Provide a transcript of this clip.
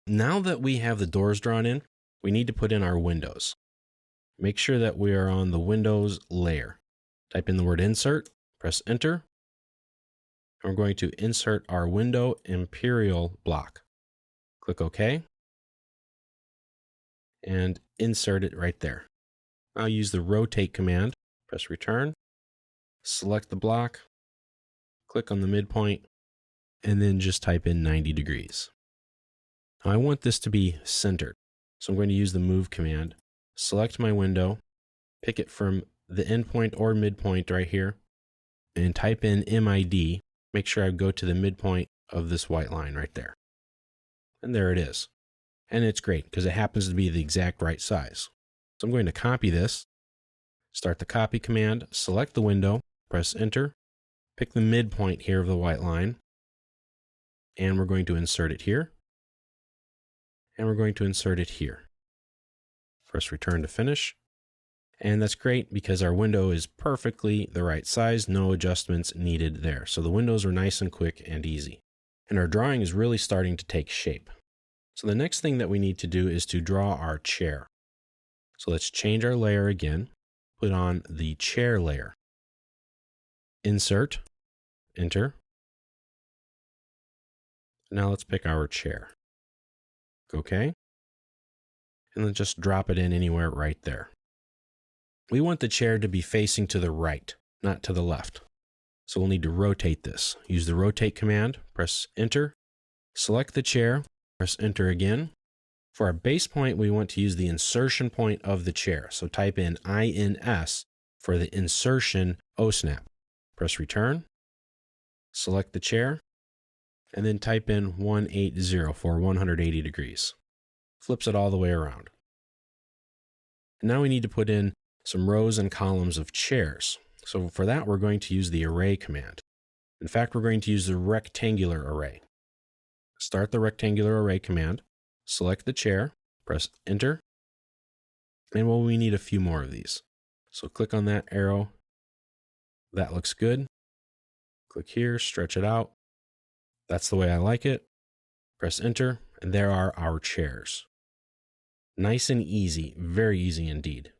Now that we have the doors drawn in, we need to put in our windows. Make sure that we are on the Windows layer. Type in the word insert, press enter. And we're going to insert our window imperial block. Click OK. And insert it right there. I'll use the rotate command, press return, select the block, click on the midpoint, and then just type in 90 degrees. Now I want this to be centered, so I'm going to use the move command, select my window, pick it from the endpoint or midpoint right here, and type in MID. Make sure I go to the midpoint of this white line right there. And there it is. And it's great because it happens to be the exact right size. So I'm going to copy this, start the copy command, select the window, press enter, pick the midpoint here of the white line, and we're going to insert it here, and we're going to insert it here. Press return to finish. And that's great because our window is perfectly the right size, no adjustments needed there. So the windows are nice and quick and easy. And our drawing is really starting to take shape. So the next thing that we need to do is to draw our chair. So let's change our layer again, put on the chair layer. Insert, enter. Now let's pick our chair. OK. And then just drop it in anywhere right there. We want the chair to be facing to the right, not to the left. So we'll need to rotate this. Use the rotate command, press enter, select the chair, press enter again. For our base point, we want to use the insertion point of the chair. So type in INS for the insertion OSNAP. Press return, select the chair, and then type in 180 for 180 degrees. Flips it all the way around. And now we need to put in some rows and columns of chairs. So for that, we're going to use the array command. In fact, we're going to use the rectangular array. Start the rectangular array command, select the chair, press enter, and well, we need a few more of these. So click on that arrow. That looks good. Click here, stretch it out. That's the way I like it. Press enter, and there are our chairs. Nice and easy, very easy indeed.